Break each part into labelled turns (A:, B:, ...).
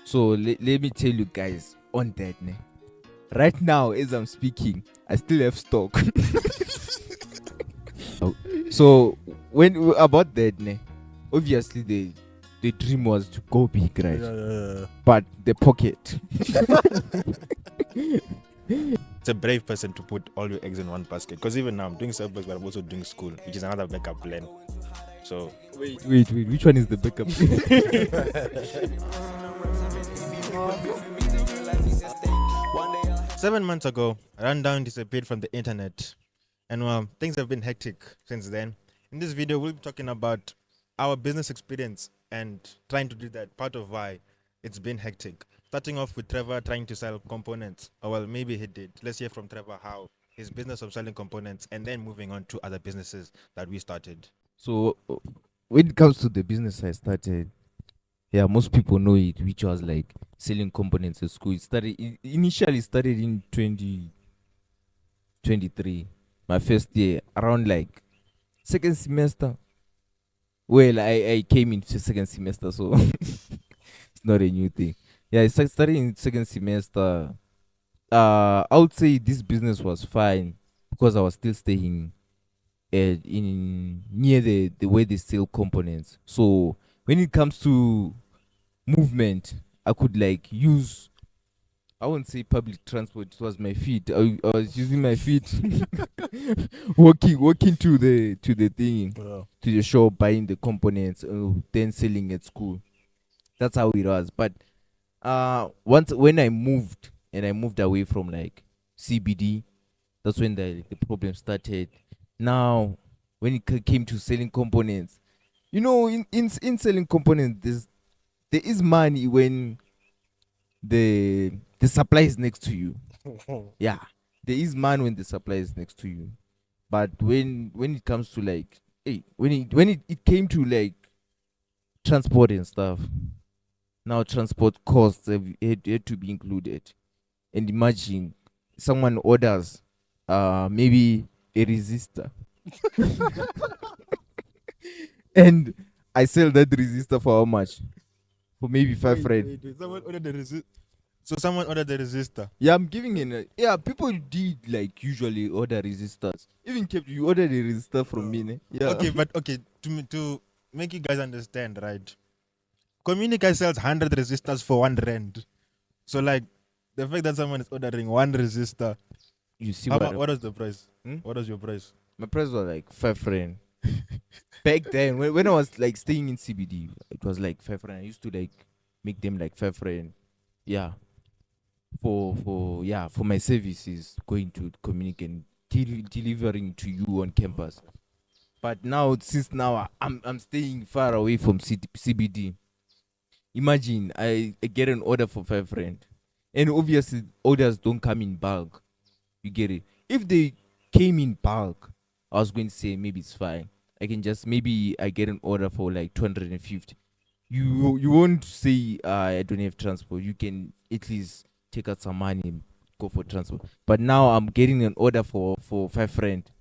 A: So let me tell you guys on that, ne? Right now, as I'm speaking, I still have stock. So when about that, ne? Obviously the dream was to go big, right?
B: Yeah.
A: But the pocket.
B: It's a brave person to put all your eggs in one basket. Because even now I'm doing Sebworks, but I'm also doing school, which is another backup plan. So
A: Wait, which one is the backup?
B: 7 months ago, Rundown disappeared from the internet, and things have been hectic since then. In this video, we'll be talking about our business experience and trying to do that, part of why it's been hectic. Starting off with Trevor trying to sell components, or well, maybe he did. Let's hear from Trevor how his business of selling components, and then moving on to other businesses that we started.
A: So when it comes to the business I started, yeah, most people know it, which was like selling components at school. Initially started in 2023, my first year, around like second semester. Well, I came into second semester, so it's not a new thing. Yeah, I started in second semester. I would say this business was fine because I was still staying in near the way they sell components. So when it comes to movement, I could like use, I won't say public transport. It was my feet. I was using my feet, walking to the thing,
B: Yeah.
A: to the shop, buying the components, then selling at school. That's how it was. But once when I moved away from like CBD, that's when the problem started. Now, when it came to selling components, in selling components, there is money when the supply is next to you. Yeah, there is money when the supply is next to you. But when it comes to like, hey, when it came to like transport and stuff, now transport costs had to be included. And imagine someone orders maybe a resistor and I sell that resistor for how much? For maybe 5 rand.
B: Someone ordered the resistor. So someone ordered the resistor.
A: Yeah, I'm giving it. Yeah, people did like usually order resistors. Even kept you ordered a resistor from me, ne? Yeah.
B: Okay, but okay, to make you guys understand, right? Communica sells 100 resistors for 1 rand. So like the fact that someone is ordering 1 resistor,
A: You see
B: what was the price?
A: Hmm?
B: What was your price?
A: My price was like 5 rand. Back then, when I was like staying in CBD, it was like 5 rand. I used to like make them like 5 rand. Yeah. For my services going to communicate and delivering to you on campus. But now, since now I'm staying far away from CBD. Imagine I get an order for 5 rand, and obviously orders don't come in bulk. You get it? If they came in bulk, I was going to say maybe it's fine. I can just, maybe I get an order for like 250. You won't say I don't have transport. You can at least take out some money and go for transport. But now I'm getting an order for 5 rand,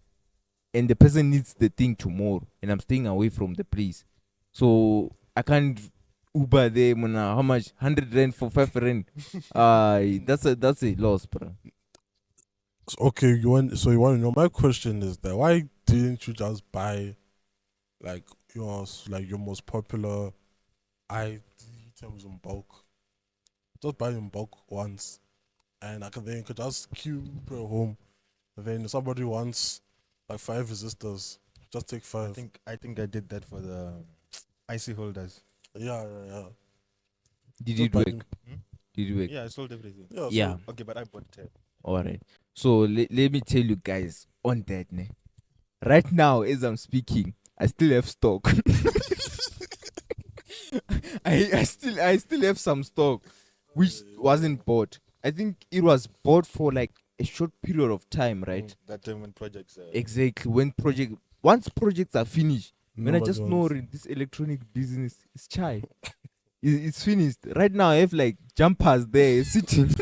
A: and the person needs the thing tomorrow, and I'm staying away from the place, so I can't Uber there. How much? 100 rand for 5 rand. That's a loss, bro.
C: Okay, you want to know. My question is that why didn't you just buy like your most popular items in bulk? Just buy in bulk once, and then you could just queue per home. And then if somebody wants like 5 resistors, just take 5.
B: I think I did that for the IC holders.
C: Yeah.
A: Did
C: Just
A: it
C: buy
A: work?
C: them.
A: Did it work?
B: Yeah, I sold everything.
C: Yeah.
A: Yeah.
B: Okay, but I bought 10.
A: All right. So let me tell you guys on that, ne? Right now, as I'm speaking, I still have stock. I still have some stock which wasn't bought. I think it was bought for like a short period of time, right?
B: That time when projects.
A: Exactly. Once projects are finished, when I
C: Nobody
A: just know
C: wants.
A: this electronic business is chai. It's finished. Right now I have like jumpers there sitting.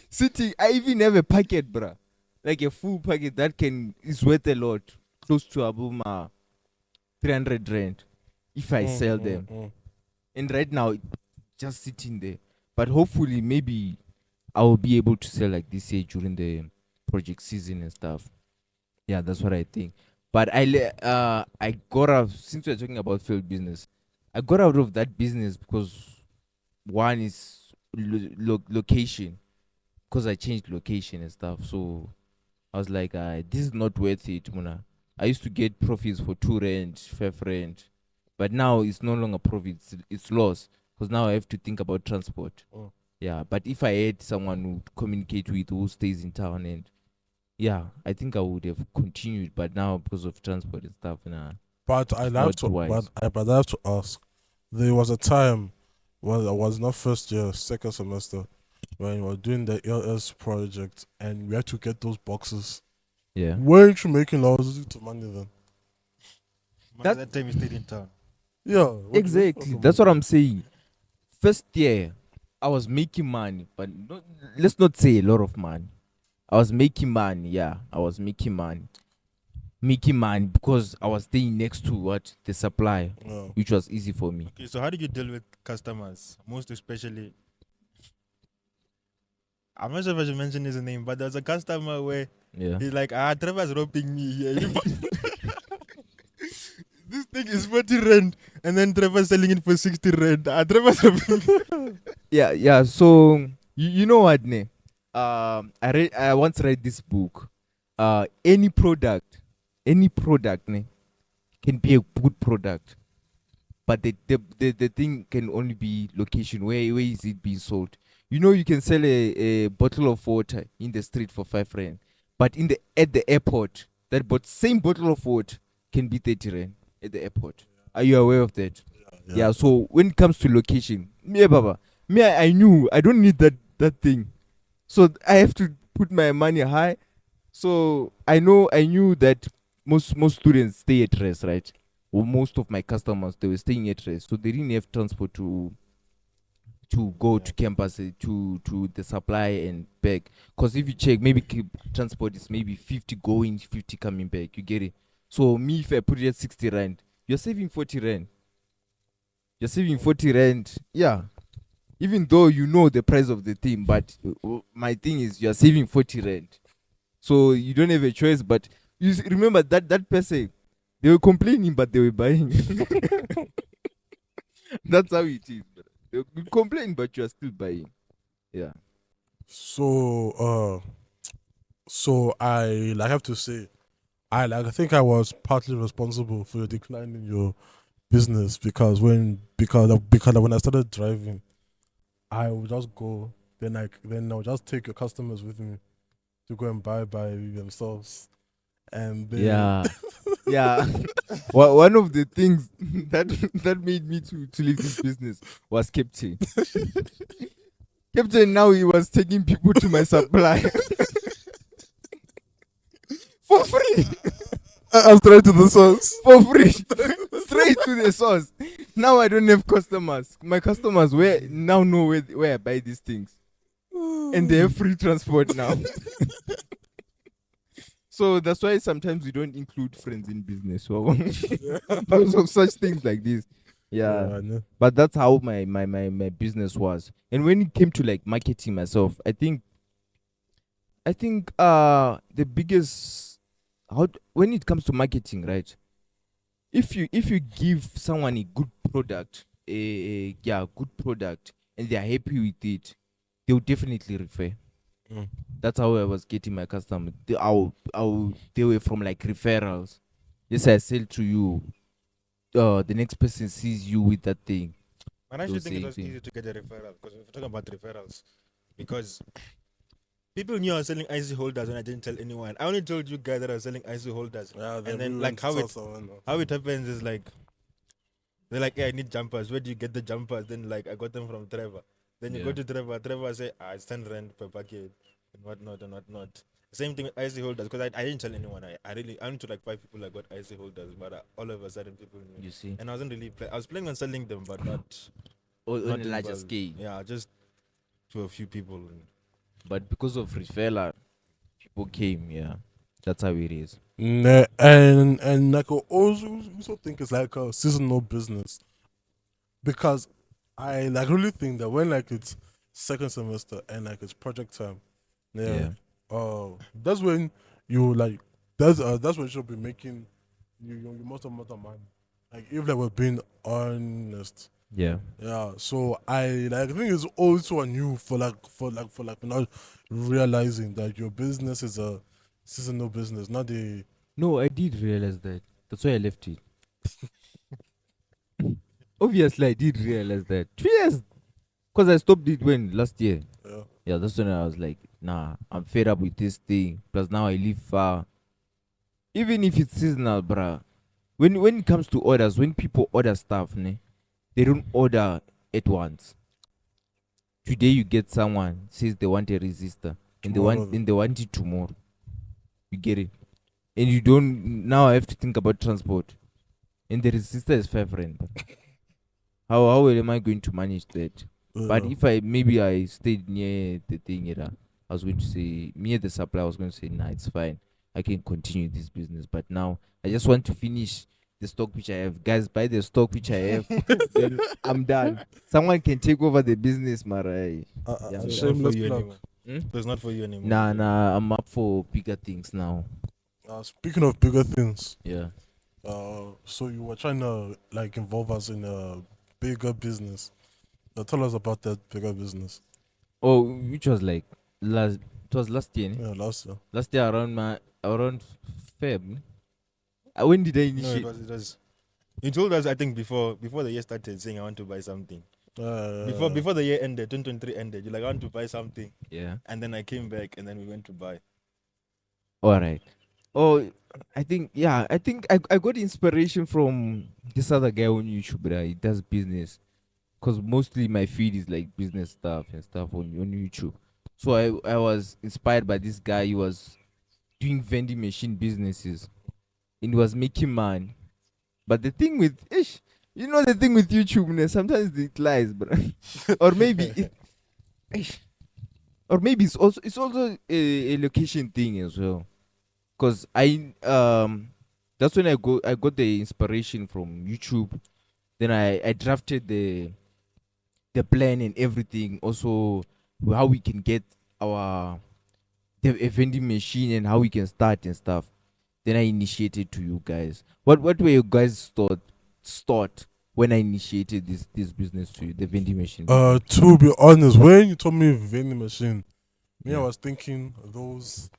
A: Sitting. I even have a packet, bruh. Like a full packet that is worth a lot. Close to about 300 rand if I sell them. And right now just sitting there. But hopefully, maybe I will be able to sell like this year during the project season and stuff. Yeah, that's what I think. But I got out, since we're talking about failed business, I got out of that business because one is location, because I changed location and stuff. So I was like, this is not worth it, Muna. I used to get profits for 2 rand, 5 rand, but now it's no longer profits, it's loss, because now I have to think about transport.
C: Oh.
A: Yeah, but if I had someone who communicate with who stays in town, and yeah, I think I would have continued, but now because of transport and stuff, nah,
C: But I
A: it's
C: have
A: not
C: to,
A: wise.
C: but I have to ask. There was a time when I was not first year, second semester, when we were doing the LS project, and we had to get those boxes.
A: Yeah.
C: Weren't you making lots of money then?
B: That time you stayed in town.
C: Yeah,
A: Exactly. That's what I'm saying. First year, I was making money, but let's not say a lot of money. I was making money, yeah. I was making money. Making money because I was staying next to the supply,
C: Yeah.
A: which was easy for me.
B: Okay, so how did you deal with customers? Most especially, I'm not sure if I should mention his name, but there was a customer where
A: Yeah.
B: he's like, Trevor's roping me here. This thing is 40 rand, and then Trevor's selling it for 60 rand. Trevor's roping me.
A: Yeah. So you know what, ne? I once read this book. Any product, ne, can be a good product, but the thing can only be location. Where is it being sold? You know, you can sell a bottle of water in the street for 5 rand, but at the airport, same bottle of water can be 30 rand at the airport. Are you aware of that? Yeah. So when it comes to location, I knew I don't need that thing, so I have to put my money high. So I knew that most students stay at rest, right? Or most of my customers, they were staying at rest, so they didn't have transport to go to campus, to the supply and back. Because if you check, maybe transport is maybe 50 going, 50 coming back. You get it? So me, if I put it at 60 rand, you're saving 40 rand. You're saving 40 rand. Yeah. Even though you know the price of the thing, but my thing is you're saving 40 rand. So you don't have a choice. But remember that person, they were complaining, but they were buying. That's how it is. They complain, but you are still buying. Yeah.
C: So I have to say, I think I was partly responsible for the decline in your business because when I started driving, I would just go, then I would just take your customers with me to go and buy by themselves, and then
A: Yeah. One of the things that made me to leave this business was Captain. Captain, now he was taking people to my supply for free.
C: I'm straight to the source.
A: For free. Straight to the source. Now I don't have customers. My customers now know where I buy these things. And they have free transport now. So that's why sometimes we don't include friends in business. So because of such things like this. Yeah.
C: I know.
A: But that's how my business was. And when it came to like marketing myself, I think the biggest when it comes to marketing, right? If you give someone a good product, good product, and they are happy with it, they will definitely refer.
C: Mm.
A: That's how I was getting my customers. They were from like referrals. Yes, I sell to you. The next person sees you with that thing.
B: And I actually
A: Those
B: think it
A: same
B: was
A: thing.
B: easy to get a referral because we're talking about referrals. Because people knew I was selling IC holders when I didn't tell anyone. I only told you guys that I was selling IC holders.
C: Yeah,
B: And then like how it happens is like they're like, yeah, I need jumpers. Where do you get the jumpers? Then like I got them from Trevor. Then you go to Trevor. Trevor say, it's 10 rand per packet and whatnot. Same thing with IC holders because I didn't tell anyone. I only to like 5 people I got IC holders, but all of a sudden people knew.
A: You see,
B: And I wasn't really I was planning on selling them, but not
A: on
B: not
A: a
B: in
A: larger
B: bulk.
A: scale.
B: Yeah, just to a few people.
A: But because of referral, people came. Yeah, that's how it is.
C: And like I also think it's like a seasonal business because I like really think that when like it's second semester and like it's project time, yeah,
A: Yeah.
C: that's when you like that's when you should be making you most amount of money. Like if like we're being honest.
A: Yeah.
C: Yeah, so I think it's also on you for like not realizing that your business is a seasonal business, not a
A: No, I did realize that. That's why I left it. Obviously, I did realize that. 2 years. Because I stopped it when? Last year.
C: yeah.
A: Yeah, that's when I was like, nah, I'm fed up with this thing. Plus, now I live far. Even if it's seasonal, bruh. When it comes to orders, when people order stuff, ne, they don't order at once. Today you get someone says they want a resistor, and
C: Tomorrow.
A: they want it tomorrow. You get it, and you don't. Now I have to think about transport, and the resistor is 5 rand. How am I going to manage that? But
C: Yeah.
A: if maybe I stayed near the thing, I was going to say near the supply. I was going to say, nah, it's fine. I can continue this business. But now I just want to finish the stock which I have. Guys, buy the stock which I have. Then I'm done. Someone can take over the business, Marai. Yeah,
B: So
A: I'm
B: it's
A: done.
B: not for
C: Shameless
B: you
C: plug.
B: anymore.
A: Hmm?
B: So it's not for you anymore.
A: Nah, I'm up for bigger things now.
C: Speaking of bigger things,
A: Yeah.
C: so you were trying to like involve us in a bigger business. Now tell us about that bigger business.
A: Oh, which was like last. It was last year. Ne?
C: Yeah, last year.
A: Last year around Feb. Ne? When did I
B: No,
A: initiate?
B: it was. You told us, I think, before the year started, saying I want to buy something. Before the year ended, 2023 ended, you're like, I want to buy something.
A: Yeah.
B: And then I came back and then we went to buy.
A: All right. Oh, I think I got inspiration from this other guy on YouTube. Right? He does business because mostly my feed is like business stuff and stuff on YouTube. So I was inspired by this guy. He was doing vending machine businesses and he was making money. But the thing with the thing with YouTube, ne, sometimes it lies, bro. or maybe it, ish, or maybe it's also a location thing as well. Cause that's when I got the inspiration from YouTube. Then I drafted the plan and everything. Also, how we can get our a vending machine and how we can start and stuff. Then I initiated to you guys. What were you guys thought when I initiated this business to you, the vending machine business?
C: To be honest, when you told me vending machine, me I
A: Yeah.
C: was thinking those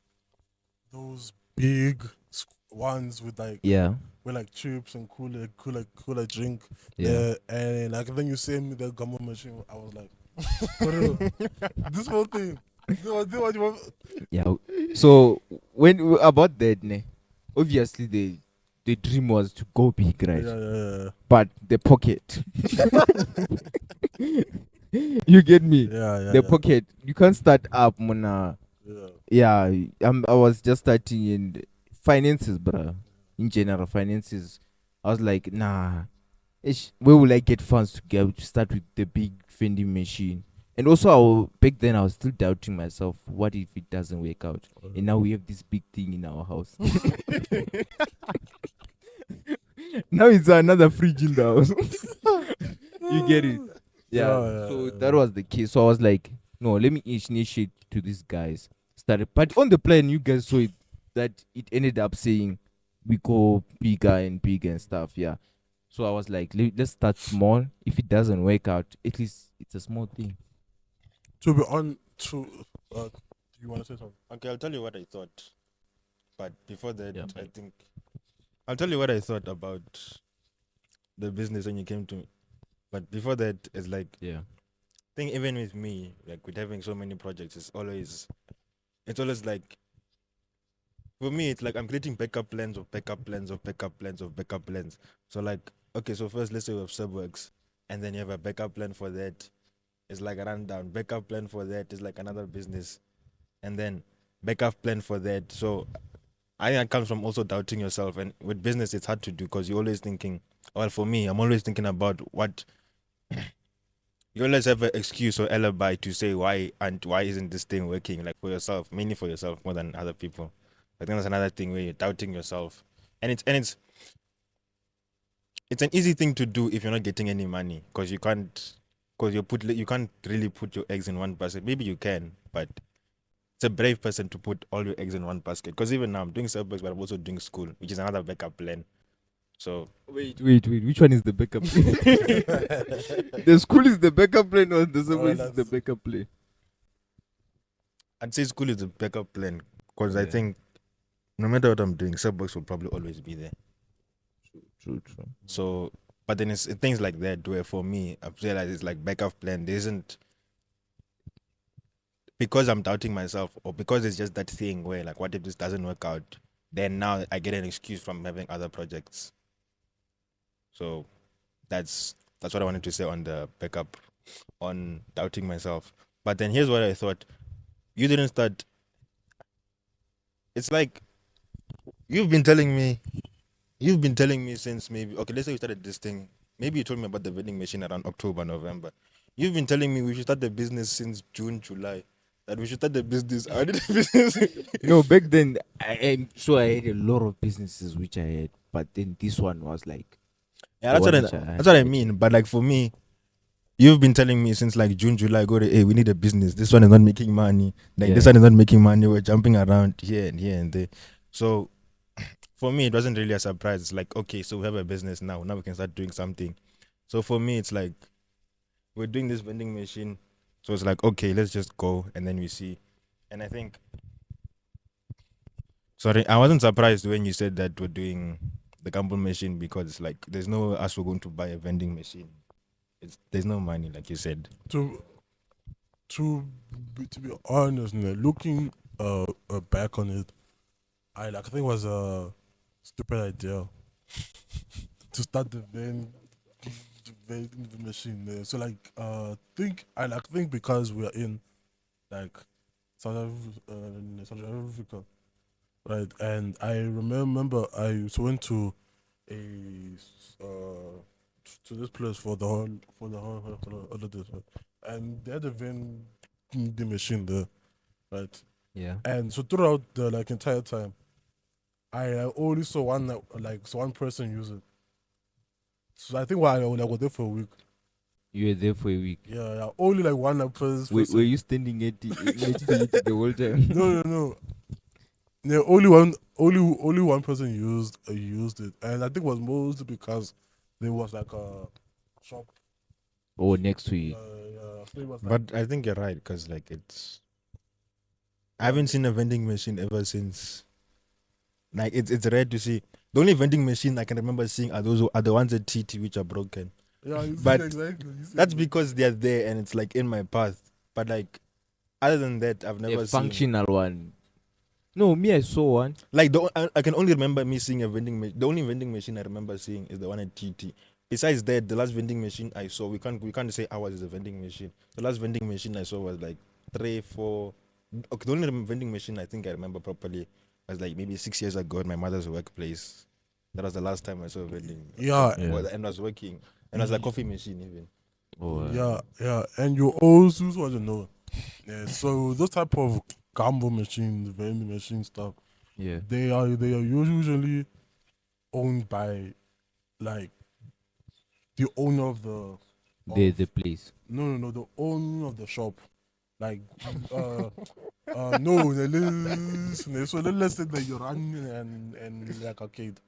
C: big ones
A: Yeah.
C: with like chips and cooler drink.
A: Yeah.
C: And like then you send me the gumbo machine. I was like, for real, this whole thing. This what you want?
A: Yeah. So when about that, ne, obviously the dream was to go big, right?
C: Yeah.
A: But the pocket, you get me? The
C: Yeah.
A: pocket, you can't start up, mona.
C: Yeah.
A: Yeah, I was just starting in finances, bruh. In general, finances. I was like, nah. Where will I get funds to start with the big vending machine? And also, back then I was still doubting myself. What if it doesn't work out? And now we have this big thing in our house. Now it's another fridge in the house. You get it? Yeah. So that was the case. So I was like, no, let me initiate to these guys. Started, but on the plan, you guys saw it that it ended up saying we go bigger and bigger and stuff. Yeah. So I was like, let's start small. If it doesn't work out, at least it's a small thing.
C: To be on to, do you want to say something?
B: Okay, I'll tell you what I thought. But before that,
A: Yeah.
B: I think I'll tell you what I thought about the business when you came to me. But before that, it's like,
A: Yeah.
B: I think even with me, like with having so many projects, it's always like, for me, it's like I'm creating backup plans of backup plans of backup plans of backup plans. So like, okay, so first let's say we have Sebworks, and then you have a backup plan for that. It's like a rundown. Backup plan for that is like another business, and then backup plan for that. So I think it comes from also doubting yourself. And with business, it's hard to do because you're always thinking. Well, for me, I'm always thinking about what you always have an excuse or alibi to say why isn't this thing working, like for yourself, mainly for yourself more than other people. I think that's another thing where you're doubting yourself, and it's an easy thing to do if you're not getting any money because you can't. because you can't really put your eggs in one basket. Maybe you can, but it's a brave person to put all your eggs in one basket. Because even now I'm doing Sebworks, but I'm also doing school, which is another backup plan. So
A: Wait. Which one is the backup plan? The school is the backup plan or the Sebworks is the
C: that's-
A: backup plan?
B: I'd say school is the backup plan because I
A: Yeah.
B: think no matter what I'm doing, Sebworks will probably always be there.
A: True.
B: So, but then it's things like that where for me, I've realized it's like backup plan. There isn't, because I'm doubting myself or because it's just that thing where like, what if this doesn't work out? Then now I get an excuse from having other projects. So that's what I wanted to say on the backup, on doubting myself. But then here's what I thought. You didn't start. It's like you've been telling me since maybe, okay, let's say we started this thing. Maybe you told me about the vending machine around October, November. You've been telling me we should start the business since June, July. That we should start the business. I did the business.
A: No, back then I'm sure I had a lot of businesses which I had, but then this one was like
B: Yeah,
A: the
B: that's what
A: one which I
B: that's what I mean. But like for me, you've been telling me since like June, July, hey, we need a business. This one is not making money. Like this
A: Yeah.
B: one is not making money. We're jumping around here and there. So for me, it wasn't really a surprise. It's like, okay, so we have a business now. Now we can start doing something. So for me, it's like we're doing this vending machine. So it's like, okay, let's just go and then we see. And I think, sorry, I wasn't surprised when you said that we're doing the gamble machine because it's like there's no us we're going to buy a vending machine. There's no money, like you said.
C: to be honest, looking back on it, I think it was a stupid idea to start the vending machine there. So think because we are in like South Africa, right? And I remember I went to a to this place for the whole holidays, right? And they had a vending machine there, right?
A: yeah.
C: And so throughout the entire time, I only saw one person use it. So I think when I was there for a week,
A: You were there for a week.
C: yeah, only one person.
A: Were you standing next to it the whole time?
C: No. Yeah, only one person used it, and I think it was mostly because there was like a shop.
A: Oh, next to it.
C: So it was
B: But I think you're right because like I haven't seen a vending machine ever since. Like it's rare to see. The only vending machine I can remember seeing are the ones at TT which are broken.
C: yeah, you see
B: but
C: exactly. You see
B: That's
C: exactly.
B: because they're there and it's like in my path. But like other than that, I've never
A: A
B: seen.
A: functional one. No, me I saw one.
B: Like I can only remember me seeing a vending machine. The only vending machine I remember seeing is the one at TT. Besides that, the last vending machine I saw, we can't say ours is a vending machine. The last vending machine I saw was like 3, 4. Okay, the only vending machine I think I remember properly was like maybe 6 years ago at my mother's workplace. That was the last time I saw a vending.
C: Yeah.
B: And was working. And it was a coffee machine even.
A: Oh,
C: Yeah, and you also want to know. Yeah, so those type of gamble machines, vending machine stuff,
A: yeah.
C: they are usually owned by like the owner of the
A: The place.
C: no, the owner of the shop. Like no, listen, so let's say that you're running and like arcade.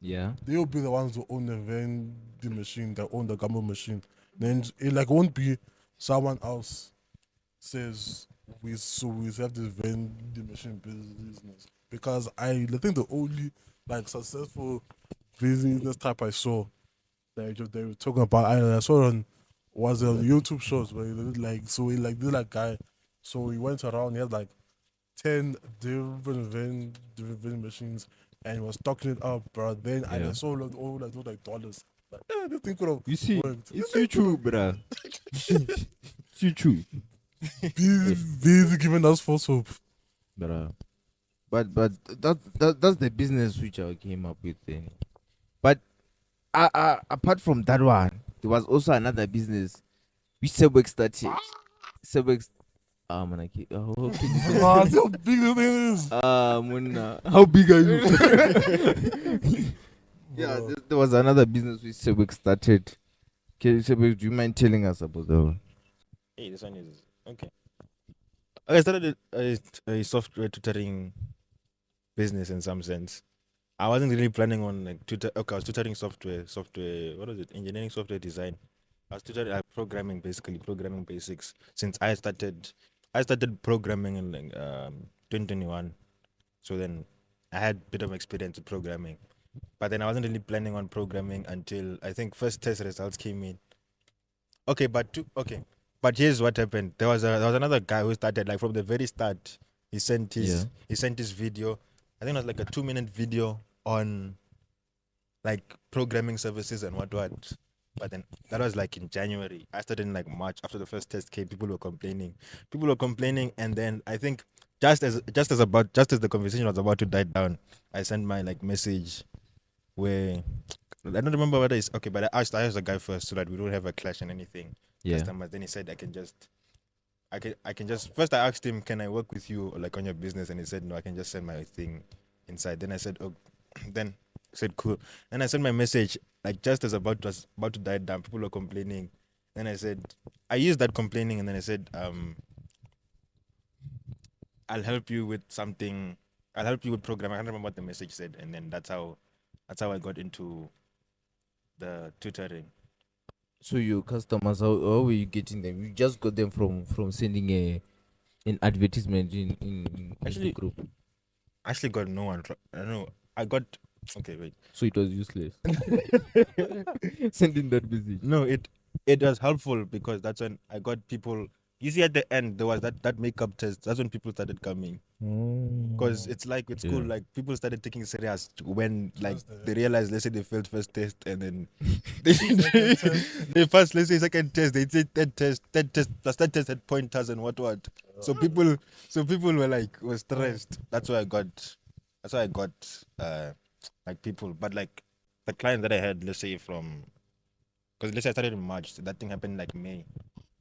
A: Yeah.
C: They'll be the ones who own the vending machine, that own the gamble machine. Then it won't be someone else says we have this vending machine business, because I think the only successful business type I saw that they were talking about, I saw on was YouTube shows where he did this guy, so he went around, he had 10 different vending machines, and he was stocking it up, bro. Then I
A: Yeah.
C: saw all dollars. This thing could have
A: You see,
C: worked.
A: it's YouTube, bruh. It's YouTube.
C: Busy giving us false hope.
A: Bruh. But that's the business which I came up with then. But apart from that one, there was also another business which Sebworks started. Sebworks. Man, how can you say?
C: Ah, see how big this thing is.
A: Muna, how big are you? Yeah, there was another business which Sebworks started. Okay, so do you mind telling us about that one?
B: Hey, this one is okay. I started a software tutoring business in some sense. I wasn't really planning on like tutor. Okay, I was tutoring software. What was it? Engineering, software design. I was tutoring programming, basically programming basics. Since I started programming in like 2021. So then I had a bit of experience with programming, but then I wasn't really planning on programming until I think first test results came in. Okay, but here's what happened. There was another guy who started like from the very start.
A: Yeah.
B: He sent his video. I think it was like a 2 minute video on like programming services and what. But then that was like in January. I started in like March after the first test came. People were complaining. And then I think just as the conversation was about to die down, I sent my like message where I don't remember what it is. Okay, but I asked the guy first so that we don't have a clash and anything.
A: Yeah.
B: Customers. Then he said I can just first I asked him, can I work with you like on your business? And he said no, I can just send my thing inside. Then I said, oh, then I said cool. Then I sent my message like just as was about to die down. People were complaining. Then I said I used that complaining, and then I said I'll help you with something. I'll help you with programming. I can't remember what the message said, and then that's how I got into the tutoring.
A: So your customers, how were you getting them? You just got them from sending an advertisement in the
B: Actually,
A: group.
B: I actually got no one. I don't know. I got okay. Wait.
A: So it was useless. Sending that message.
B: No, it was helpful because that's when I got people. You see, at the end there was that makeup test. That's when people started coming. Because it's like with school,
A: Yeah.
B: like people started taking serious when like
C: Just the-
B: they realized, let's say they failed first test and then they, they passed, let's say second test, they did third test plus that test had pointers and what. So people were stressed. That's why I got like people, but like the clients that I had, let's say from, because let's say I started in March, so that thing happened like May,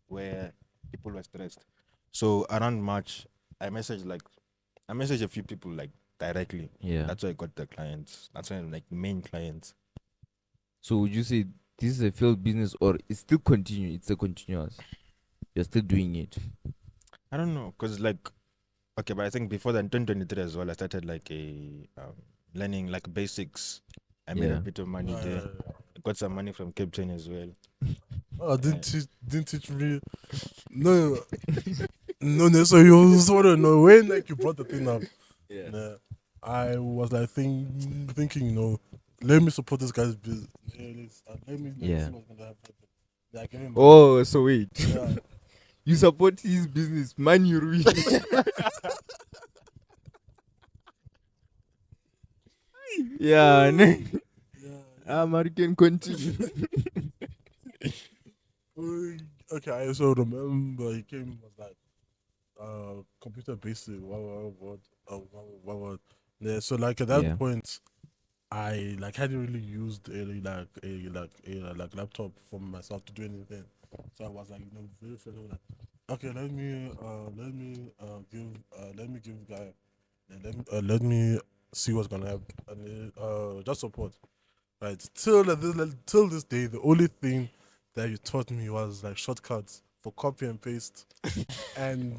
B: where people were stressed. So around March, I messaged a few people like directly.
A: Yeah.
B: That's why I got the clients. That's why like main clients.
A: So would you say this is a failed business or it's still continue? It's a continuous. You're still doing it.
B: I don't know, cause like okay, but I think before that in 2023 as well, I started like a learning like basics. I made a
A: Yeah.
B: bit of money
C: Yeah,
B: there.
C: yeah, yeah.
B: I got some money from Cape Town as well.
C: Oh, didn't teach me. No, no. So you sort of know when like you brought the thing up.
A: Yeah.
C: Nah, I was like thinking, let me support this guy's business. Let me
A: Yeah.
C: see what's gonna happen. Yeah, give him
A: Oh, so wait.
C: yeah.
A: You support his business, man, you ruin it. Yeah,
C: Yeah.
A: American continue.
C: Okay, I also remember he came was like computer basic what. Yeah, so like at that
A: Yeah.
C: point I like hadn't really used a laptop for myself to do anything. So I was like, very flexible, like, okay, let me give guy let me see what's gonna happen and just support. Right. Till this day, the only thing that you taught me was like shortcuts for copy and paste, and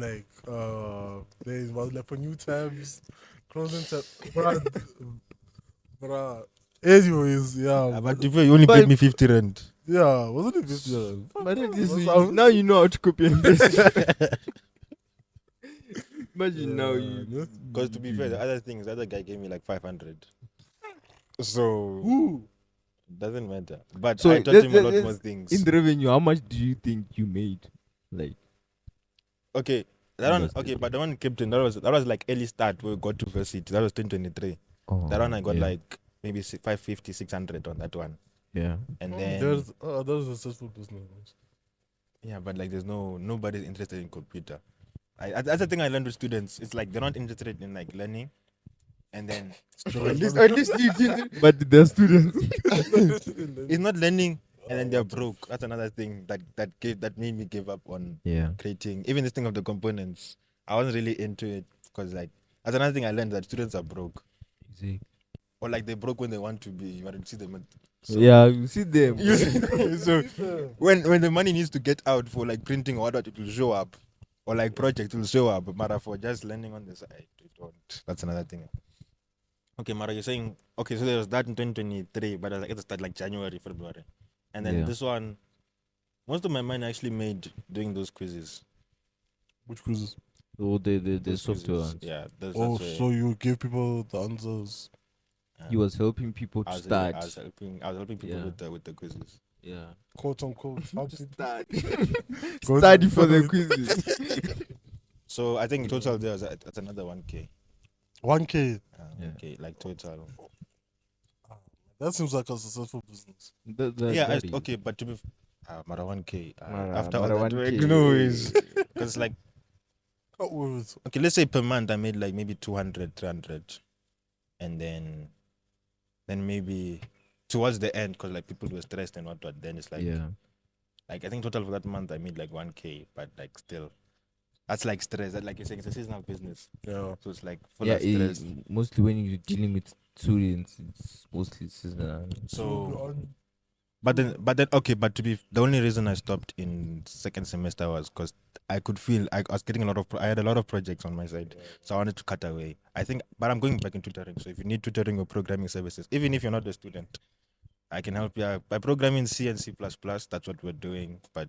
C: like there was like for new tabs, closing tab, bruh. Anyways, yeah,
B: But if you only
A: But-
B: paid me 50 rand.
C: yeah, wasn't it 50?
A: But at least
C: What's
A: you,
C: up?
A: now you know how to copy and paste. Imagine now
C: Yeah,
A: you.
C: no?
B: Because to be fair, the other things, the other guy gave me like 500. So
C: Ooh.
B: doesn't matter. But
A: So
B: I taught him a lot more things.
A: In the revenue, how much do you think you made? Like,
B: Okay, that one.
A: Understood.
B: Okay, but the one Captain, that was like early start where we got to varsity. That was 2023. That one I got
A: yeah.
B: like maybe 550, 600 on that one.
A: Yeah.
B: And then
C: There's a successful business.
B: yeah, but like there's nobody's interested in computer. That's the thing I learned with students. It's like they're not interested in like learning, and then
A: At least you did. But they're students.
B: it's not learning, and then they're broke. That's another thing that made me give up on
A: Yeah.
B: creating even this thing of the components. I wasn't really into it because like that's another thing I learned, that students are broke,
A: See.
B: or like they broke when they want to be. You want to see them So
A: Yeah, you see them.
B: you see- so when the money needs to get out for like printing or what, it will show up, or like project will show up. Mara, for just landing on the side, it won't. That's another thing. Okay, Mara, you're saying okay. So there was that in 2023, but I like at the start like January, February, and then
A: Yeah.
B: this one. Most of my money I actually made doing those quizzes.
C: Which quizzes?
A: Oh, the
B: Those
A: software
B: quizzes.
A: ones.
B: Yeah,
C: Oh,
B: that's where,
C: so you give people the answers.
A: He was helping people
B: I
A: to
B: was,
A: start.
B: I was helping people
A: Yeah.
B: with the quizzes.
A: Yeah.
C: Quote unquote. How
A: To
C: did
A: start.
C: Go
A: Study
C: to-
A: for the quizzes.
B: So I think total there was that's another 1K.
C: 1K?
A: Yeah.
B: Okay, like total.
C: That seems like a successful business.
A: That is.
B: Okay, but to be Mara 1K
A: Mara-
B: after all
A: Mara
B: that
A: 1K.
B: work, you know, is because like
C: Not worth it.
B: okay, let's say per month I made like maybe 200, 300, and then maybe towards the end, because like people were stressed and whatnot, then it's like
A: Yeah.
B: like I think total for that month I made like 1K, but like still that's like stress. That, like you're saying, it's a seasonal business,
C: Yeah.
B: so it's like full
A: Yeah,
B: of stress.
A: mostly when you're dealing with students, it's mostly seasonal.
B: So but then okay, but to be the only reason I stopped in second semester was because I could feel I was getting a lot of I had a lot of projects on my side, so I wanted to cut away. I think, but I'm going back in tutoring. So if you need tutoring or programming services, even if you're not a student, I can help you out by programming C and C++. That's what we're doing, but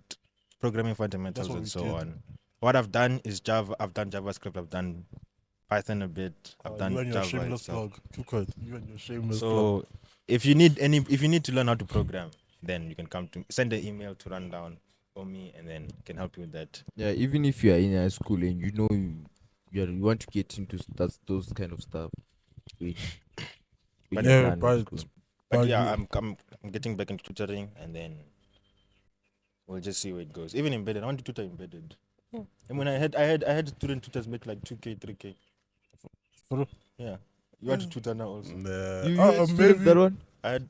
B: programming fundamentals
C: what
B: and
C: we
B: so
C: did.
B: on. What I've done is Java. I've done JavaScript. I've done Python a bit. I've done
C: you and your
B: Java
C: shameless
B: itself.
C: plug. Keep quiet. You and your shameless plug.
B: So if you need to learn how to program, then you can come to send an email to Rundown or me, and then can help you with that.
A: Yeah, even if you are in high school and you know you want to get into those kind of stuff, when
B: But
A: you're
C: yeah,
A: done with school.
B: But
C: But
B: yeah,
C: you-
B: I'm getting back into tutoring, and then we'll just see where it goes. Even embedded, I want to tutor embedded. And when I had student tutors make like 2K, 3K.
C: For-
B: Yeah, you want to tutor now also?
C: Nah.
A: You had students
C: maybe
A: that one?
B: I had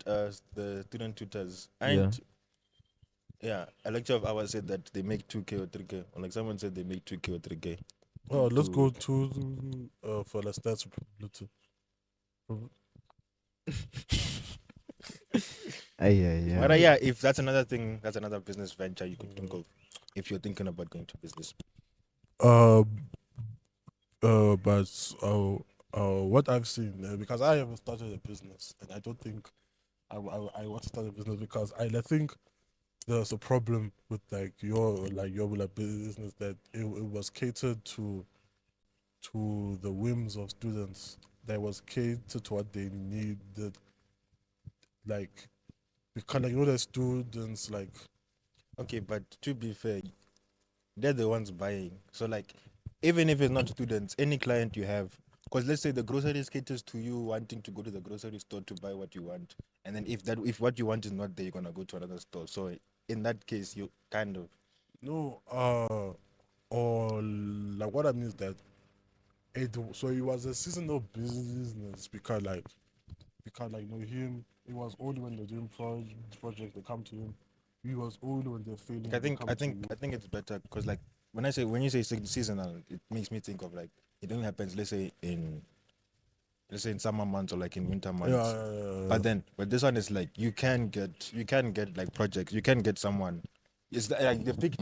B: the student tutors, and yeah, a lecture of ours said that they make 2K or 3K, or like someone said they make 2K or 3K.
C: Oh, let's
B: to-
C: go to for the stats probability.
A: Yeah.
B: But yeah, if that's another thing, that's another business venture you could think of if you're thinking about going to business.
C: But what I've seen, because I haven't started a business, and I don't think I want to start a business because I think there's a problem with your business that it was catered to the whims of students. That was catered to what they needed, like because the students like.
B: Okay, but to be fair, they're the ones buying. So like, even if it's not students, any client you have, because let's say the grocery caters to you wanting to go to the grocery store to buy what you want, and then if what you want is not there, you're gonna go to another store. So in that case, you kind of
C: No, or like what I mean is that it was a seasonal business because him, it was only when they're doing project they come to him. He was only when they're failing.
B: I
C: they come to
B: I think it's better because like when you say seasonal, it makes me think of like it only happens let's say in summer months or like in winter months. But this one is like you can get like projects. You can get someone. It's like the peak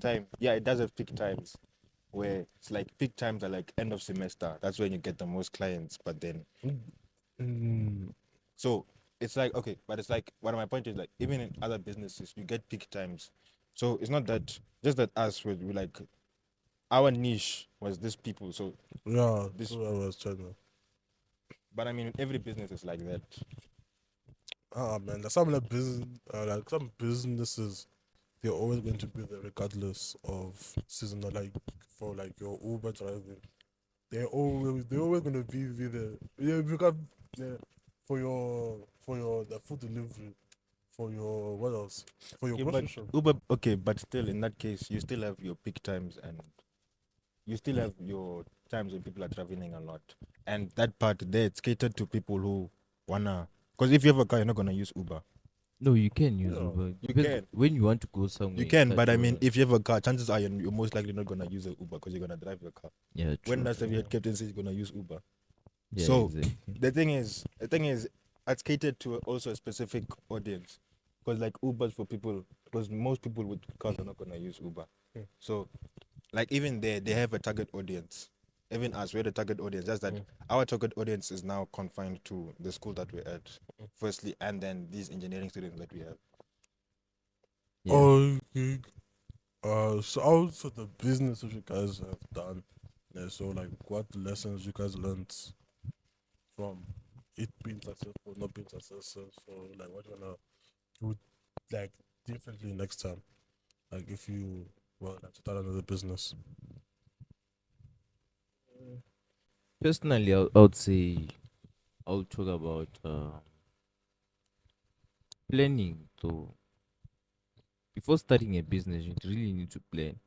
B: time. Yeah, it does have peak times where it's like peak times are like end of semester. That's when you get the most clients. But then so it's like okay, but it's like one of my point is like even in other businesses you get peak times. So it's not that just that us we like our niche was this people. So
C: yeah,
B: this
C: that's what I was trying to.
B: but I mean every business is like that.
C: Man, there's some business, like some businesses, they're always going to be there regardless of seasonal. Like for like your Uber driving, they're always going to be there. Yeah, because for your the food delivery, for your what else? For your
B: Yeah,
C: grocery
B: but
C: shop.
B: Uber okay, but still in that case you still have your peak times and you still have your times when people are traveling a lot. And that part there it's catered to people who wanna because if you have a car you're not gonna use Uber.
A: No, you can use
C: Yeah.
A: Uber.
B: You
A: Depends
B: can.
A: when you want to go somewhere.
B: You can,
A: can't
B: but I
A: go-
B: mean if you have a car, chances are you're most likely not gonna use an Uber because you're gonna drive your car.
A: Yeah, true.
B: When last have you had captain says you're gonna use Uber?
A: Yeah,
B: so
A: exactly.
B: the thing is it's catered to also a specific audience, because like Uber's for people, because most people with cars are not gonna use Uber. So like even there, they have a target audience. Even us, we're the target audience. Just that our target audience is now confined to the school that we're at, firstly, and then these engineering students that we have.
A: Yeah.
C: Okay. So also the business that you guys have done. Yeah, so like what lessons you guys learned from it being successful, not being successful. Like what you wanna do like differently next time. Like if you well like start another business.
A: Personally, I would say I'll talk about planning. So before starting a business, you really need to plan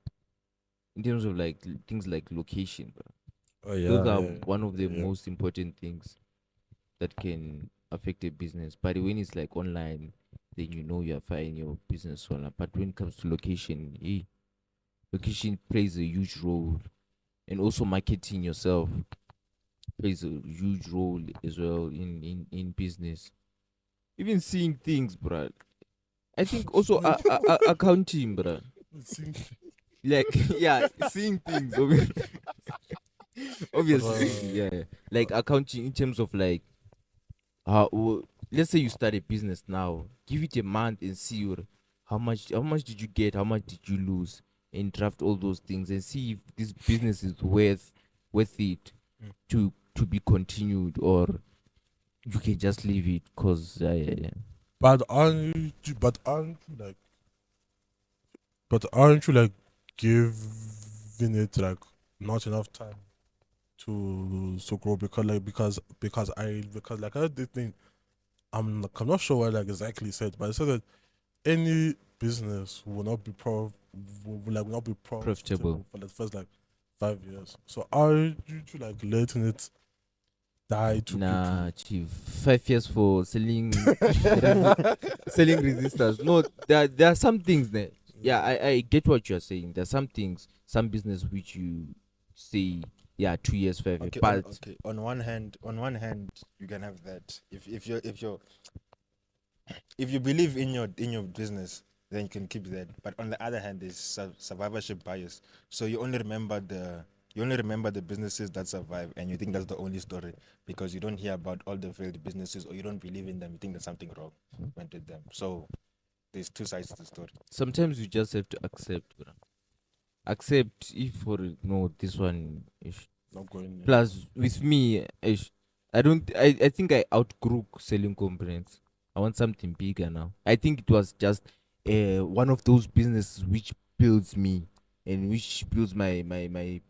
A: in terms of like things like location. Bro.
C: Oh yeah,
A: Those are
C: yeah,
A: one of the
C: yeah.
A: most important things that can affect a business. But when it's like online, then you know you're firing your business online. But when it comes to location, location plays a huge role, and also marketing yourself plays a huge role as well in business. Even seeing things, bruh. I think also accounting, bruh. Like yeah, seeing things. Obviously, seeing things, yeah, yeah. Like accounting in terms of like let's say you start a business now, give it a month and see how much did you get, how much did you lose, and draft all those things and see if this business is worth it to be continued, or you can just leave it because yeah.
C: But aren't you like giving it like not enough time to grow because like I heard this thing. I'm not sure what like exactly said, but it said that any business will not be will not be
A: Profitable.
C: profitable for the first like 5 years. So are you like letting it die too
A: Nah, chief. 5 years for selling resistors. No, there are some things there. Yeah, I get what you're saying. There are some things, some business which you say, yeah, 2 years, 5 years.
B: Okay,
A: But
B: on one hand, you can have that. If you believe in your business, then you can keep that. But on the other hand, there's survivorship bias. So you only remember the businesses that survive, and you think that's the only story because you don't hear about all the failed businesses, or you don't believe in them. You think there's something wrong went with them. So there's two sides to the story.
A: sometimes you just have to accept, bro. Accept if for no this one is.
C: not going.
A: Plus, with me, I don't. I think I outgrew selling components. I want something bigger now. I think it was just one of those businesses which builds me and which builds my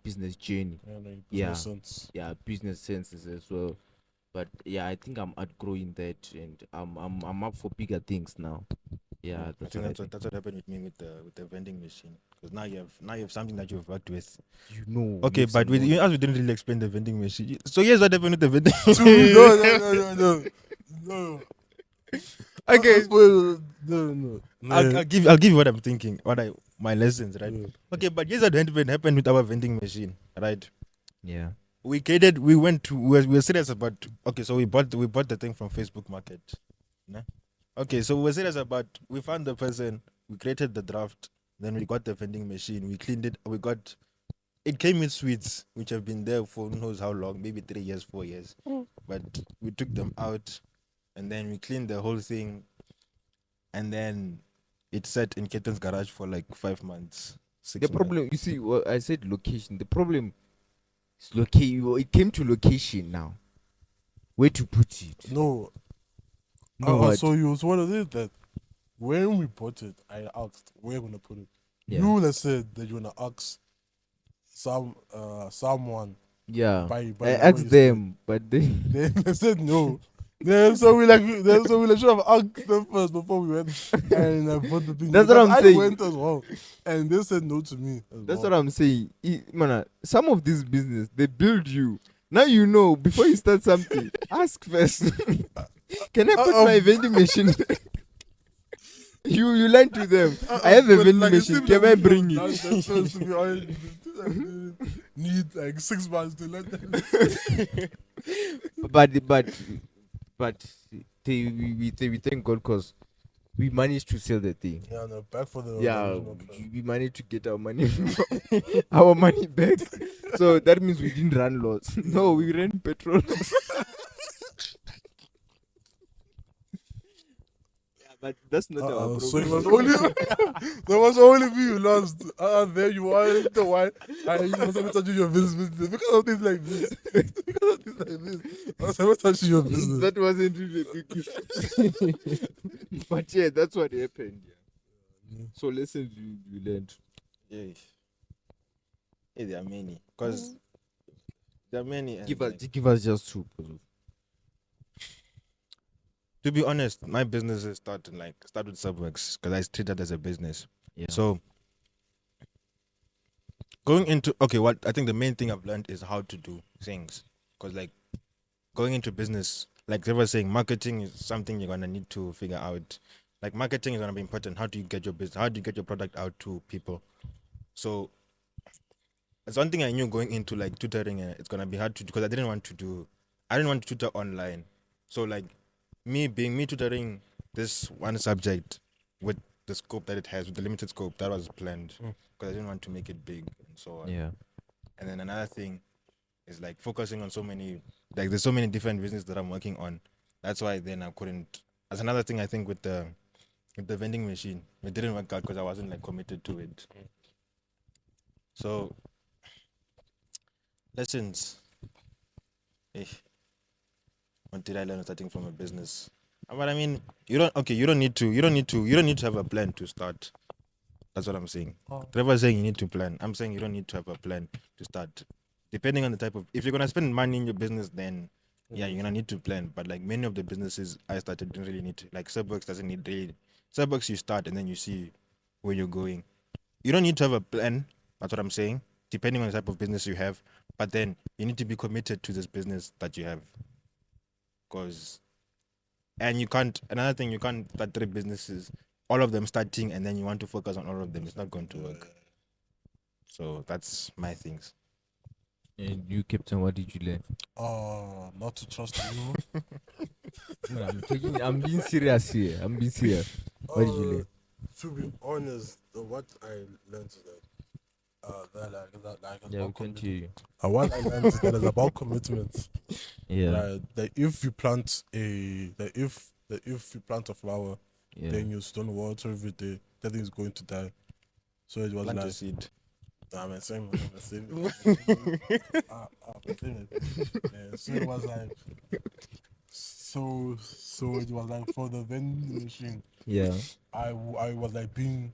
A: business journey.
C: Like
A: Yeah.
C: business sense.
A: Yeah, business senses as well. But yeah, I think I'm outgrowing that, and I'm up for bigger things now. Yeah,
B: I
A: that's
B: think
A: what I
B: that's
A: think.
B: what happened with me with the vending machine. Because now you have something that you've worked with.
A: You know.
B: Okay,
A: you have
B: but
A: some knowledge.
B: as we didn't really explain the vending machine. So here's what happened with the vending
C: No.
B: Okay.
C: No.
B: I'll give you what I'm thinking, my lessons, right?
C: Yeah.
B: Okay, but here's what happened with our vending machine, right?
A: Yeah.
B: We were serious about, okay, so we bought the thing from Facebook Market. Nah? Okay, so we were serious about, we found the person, we created the draft, then we got the vending machine, we cleaned it, it came with sweets, which have been there for who knows how long, maybe 3 years, 4 years. But we took them out, and then we cleaned the whole thing, and then it sat in Ketan's garage for like 5 months. 6
A: The
B: months.
A: problem, you see, I said location. The problem is location. It came to location now. Where to put it?
C: No.
A: No, what?
C: So what it is that when we bought it, I asked where we're gonna put it.
A: Yeah.
C: You would have said that you're gonna ask someone.
A: Yeah.
C: by
A: I
C: the
A: asked
C: way
A: them, but they
C: they said no. So we should have asked them first before we went and bought the thing.
A: That's what
C: Because
A: I'm saying.
C: I went as well, and they said no to me.
A: That's what I'm saying. Man, some of this business they build you. Now you know before you start something. Ask first. Can I put my vending machine? You lie to them. I have a vending machine. Can I bring it?
C: Need like 6 months to let them.
A: but we thank God because we managed to sell the thing.
C: Yeah, no, back for the
A: Yeah,
C: original plan.
A: we managed to get our money our money back. So that means we didn't run loss. No, we ran petrol loss. Yeah, but that's not our
C: So it
A: problem.
C: was only there was only me who lost. There you are, the one. You must have touched your business because of things like this. Because of things like this, I must have touched your business.
A: That wasn't really a big issue. But yeah, that's what happened. Yeah. So lessons you learned.
B: Yeah. Yeah, there are many. Because there are many. And
A: Give us just two.
B: to be honest, my businesses start with Sebworks because I treat that as a business.
A: Yeah.
B: So going into what I think the main thing I've learned is how to do things. Because like going into business, like they were saying, marketing is something you're gonna need to figure out. Like marketing is gonna be important. How do you get your business? How do you get your product out to people? So it's one thing I knew going into like tutoring. It's gonna be hard to do because I didn't want to tutor online. So like me tutoring this one subject with the scope that it has, with the limited scope that was planned, because I didn't want to make it big and so on.
A: Yeah.
B: And then another thing is like focusing on so many, like there's so many different businesses that I'm working on. That's why then I couldn't. As another thing, I think with the vending machine, it didn't work out because I wasn't like committed to it. So lessons. What did I learn starting from a business? But I mean, you don't need to have a plan to start. That's what I'm saying. Trevor's saying you need to plan. I'm saying you don't need to have a plan to start. Depending on the type of, if you're gonna spend money in your business, then yeah, you're gonna need to plan. But like many of the businesses I started didn't really need to. Like Sebworks doesn't need really. Sebworks you start and then you see where you're going. You don't need to have a plan. That's what I'm saying. Depending on the type of business you have, but then you need to be committed to this business that you have. And you can't, another thing, you can't start 3 businesses, all of them starting, and then you want to focus on all of them. It's not going to work. So that's my things.
A: And you, Captain, what did you learn?
C: Not to trust you.
A: No, I'm being serious here. What did you learn?
C: To be honest, what I learned is that
A: Yeah, we can't hear you.
C: what I learned is that it's about commitment.
A: Yeah.
C: That if you plant a flower,
A: Yeah.
C: then you don't water every day, that thing is going to die. So it was
B: Plant
C: like
B: a seed.
C: I'm saying. So it was like so it was like for the vending machine.
A: Yeah.
C: I was like being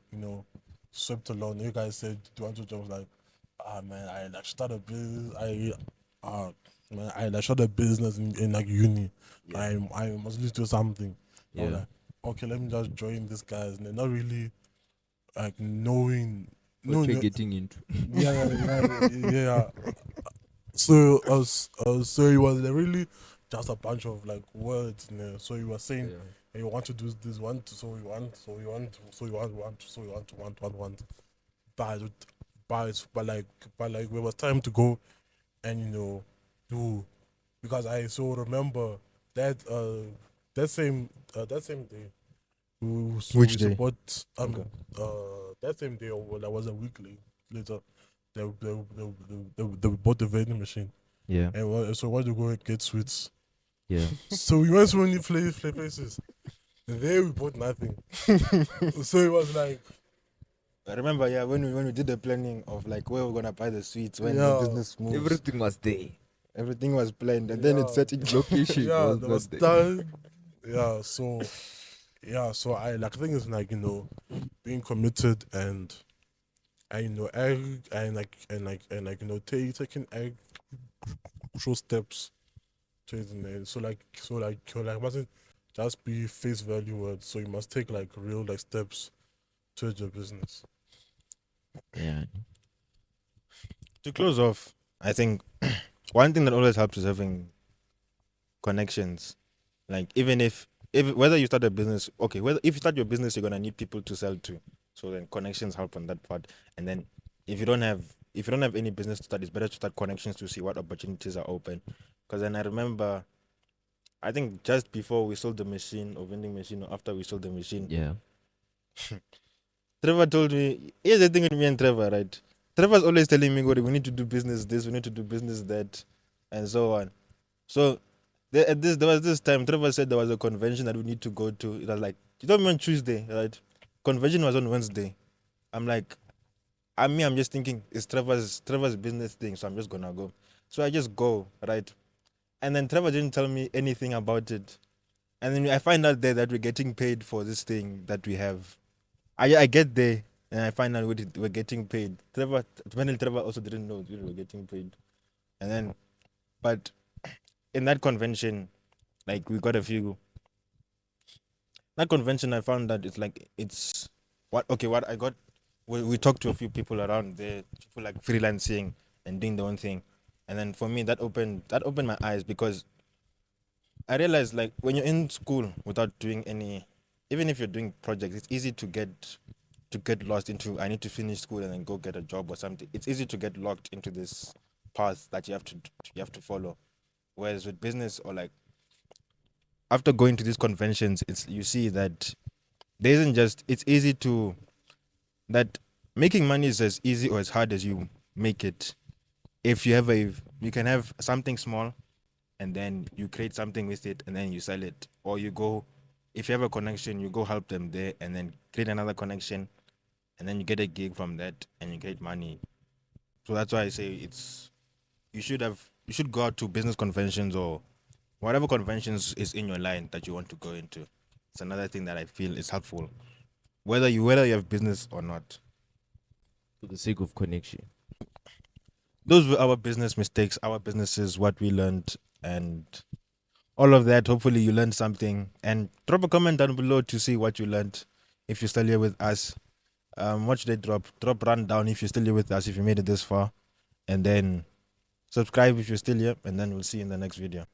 C: swept along. You guys said do you want to jump? Like man, I like start a business. I like start a business in like uni.
B: Yeah.
C: I must do something. I was
A: Yeah.
C: like, okay, let me just join these guys, and they're not really like knowing
A: What you're getting into.
C: yeah. So so it was really just a bunch of like words, So you were saying you want to do this, want, but like when it was time to go and do, because I so remember that same day.
B: Which day?
C: Support, that same day, or that was a week later, they bought the vending machine.
A: Yeah.
C: And so why do you go and get sweets?
A: Yeah.
C: So we went so many places. There we bought nothing. So it was like,
B: I remember, when we did the planning of like where we're gonna buy the sweets, when the business moves,
A: Everything was there.
B: everything was planned, and then it's set in
A: Location
C: that was
A: was not there.
C: done. So I like, the thing is like being committed and taking actual steps to it. And so it mustn't just be face value words. So you must take like real like steps towards your business.
A: Yeah.
B: To close off, I think one thing that always helps is having connections. Like even if whether you start a business, whether if you start your business, you're gonna need people to sell to. So then connections help on that part. And then if you don't have any business to start, it's better to start connections to see what opportunities are open. Because then I remember I think just before we sold the machine or vending machine, or after we sold the machine,
A: Yeah.
B: Trevor told me, here's the thing with me and Trevor, right? Trevor's always telling me, we need to do business this, we need to do business that, and so on. So there was this time Trevor said there was a convention that we need to go to. It was like, you told me on Tuesday, right? Convention was on Wednesday. I'm like, I'm just thinking it's Trevor's business thing, so I'm just gonna go. So I just go, right? And then Trevor didn't tell me anything about it. And then I find out there that we're getting paid for this thing that we have. I get there and I find out we're getting paid. Trevor also didn't know we were getting paid. And then, but in that convention, like we got a few. That convention, I found that it's what I got. We talked to a few people around there, people like freelancing and doing their own thing. And then for me, that opened my eyes because I realized like when you're in school without doing any, even if you're doing projects, it's easy to get lost into. I need to finish school and then go get a job or something. It's easy to get locked into this path that you have to follow. Whereas with business or like after going to these conventions, it's you see that there isn't just it's easy to that making money is as easy or as hard as you make it. If you can have something small and then you create something with it and then you sell it, or you go, if you have a connection, you go help them there and then create another connection and then you get a gig from that and you get money. So that's why I say you should go out to business conventions or whatever conventions is in your line that you want to go into. It's another thing that I feel is helpful, whether you have business or not.
A: For the sake of connection.
B: Those were our business mistakes, our businesses, what we learned, and all of that. Hopefully, you learned something. And drop a comment down below to see what you learned. If you're still here with us, what should I drop? Drop rundown if you're still here with us. If you made it this far, and then subscribe if you're still here. And then we'll see you in the next video.